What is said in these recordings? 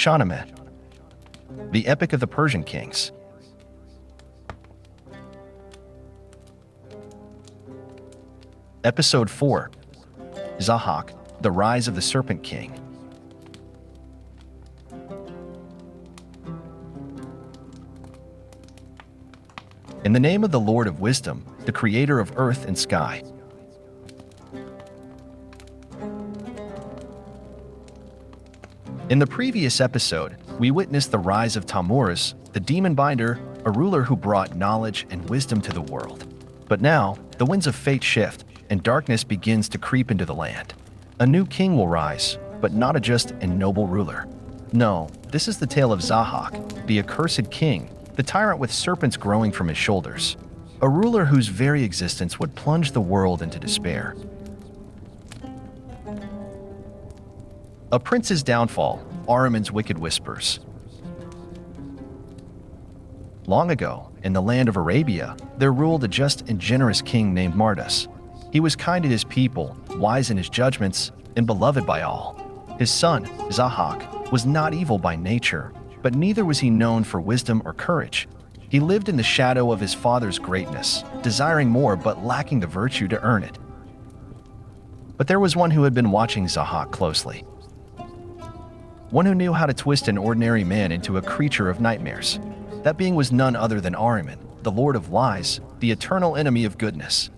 Shahnameh, the epic of the Persian kings. Episode 4, Zahhak, the rise of the Serpent King. In the name of the Lord of Wisdom, the creator of earth and sky. In the previous episode, we witnessed the rise of Tammuz, the demon binder, a ruler who brought knowledge and wisdom to the world. But now, the winds of fate shift, and darkness begins to creep into the land. A new king will rise, but not a just and noble ruler. No, this is the tale of Zahhak, the accursed king, the tyrant with serpents growing from his shoulders. A ruler whose very existence would plunge the world into despair. A prince's downfall, Ahriman's wicked whispers. Long ago, in the land of Arabia, there ruled a just and generous king named Mardas. He was kind to his people, wise in his judgments, and beloved by all. His son, Zahhak, was not evil by nature, but neither was he known for wisdom or courage. He lived in the shadow of his father's greatness, desiring more but lacking the virtue to earn it. But there was one who had been watching Zahhak closely. One who knew how to twist an ordinary man into a creature of nightmares. That being was none other than Ahriman, the Lord of Lies, the eternal enemy of goodness.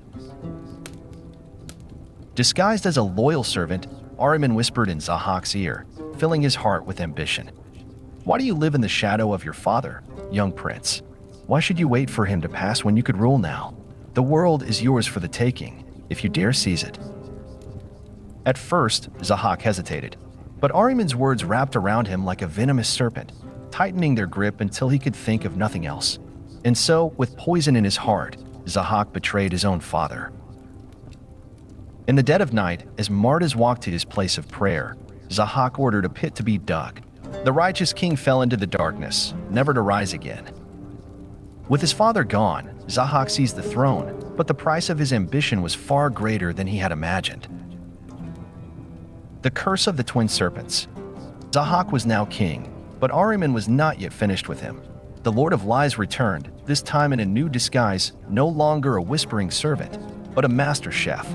Disguised as a loyal servant, Ahriman whispered in Zahhak's ear, filling his heart with ambition. "Why do you live in the shadow of your father, young prince? Why should you wait for him to pass when you could rule now? The world is yours for the taking, if you dare seize it." At first, Zahhak hesitated, but Ahriman's words wrapped around him like a venomous serpent, tightening their grip until he could think of nothing else. And so, with poison in his heart, Zahhak betrayed his own father. In the dead of night, as Mardas walked to his place of prayer, Zahhak ordered a pit to be dug. The righteous king fell into the darkness, never to rise again. With his father gone, Zahhak seized the throne, but the price of his ambition was far greater than he had imagined. The curse of the twin serpents. Zahhak was now king, but Ahriman was not yet finished with him. The Lord of Lies returned, this time in a new disguise, no longer a whispering servant, but a master chef.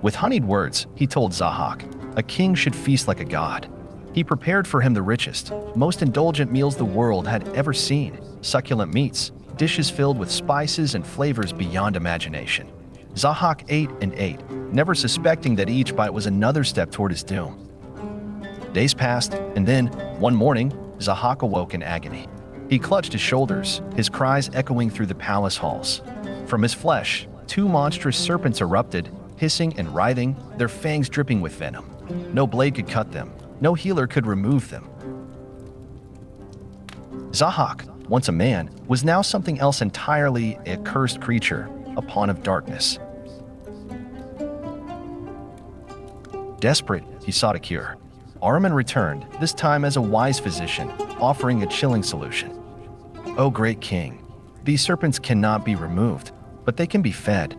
With honeyed words, he told Zahhak, a king should feast like a god. He prepared for him the richest, most indulgent meals the world had ever seen, succulent meats, dishes filled with spices and flavors beyond imagination. Zahhak ate and ate, never suspecting that each bite was another step toward his doom. Days passed, and then, one morning, Zahhak awoke in agony. He clutched his shoulders, his cries echoing through the palace halls. From his flesh, two monstrous serpents erupted, hissing and writhing, their fangs dripping with venom. No blade could cut them, no healer could remove them. Zahhak, once a man, was now something else entirely, a cursed creature, a pawn of darkness. Desperate, he sought a cure. Ahriman returned, this time as a wise physician, offering a chilling solution. "O great king, these serpents cannot be removed, but they can be fed."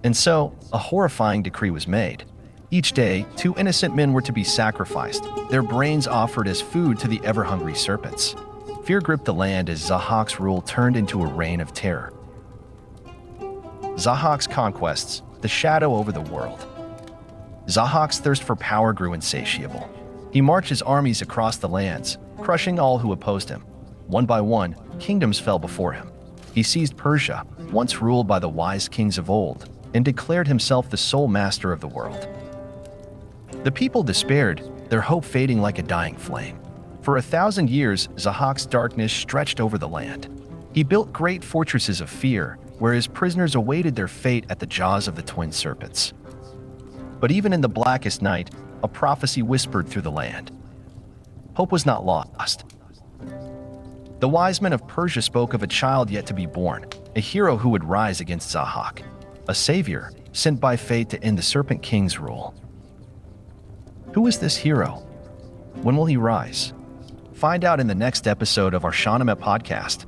And so, a horrifying decree was made. Each day, 2 innocent men were to be sacrificed, their brains offered as food to the ever-hungry serpents. Fear gripped the land as Zahhak's rule turned into a reign of terror. Zahhak's conquests, the shadow over the world. Zahhak's thirst for power grew insatiable. He marched his armies across the lands, crushing all who opposed him. One by one, kingdoms fell before him. He seized Persia, once ruled by the wise kings of old, and declared himself the sole master of the world. The people despaired, their hope fading like a dying flame. For 1,000 years, Zahhak's darkness stretched over the land. He built great fortresses of fear, where his prisoners awaited their fate at the jaws of the twin serpents. But even in the blackest night, a prophecy whispered through the land. Hope was not lost. The wise men of Persia spoke of a child yet to be born, a hero who would rise against Zahhak, a savior sent by fate to end the Serpent King's rule. Who is this hero? When will he rise? Find out in the next episode of our Shahnameh podcast.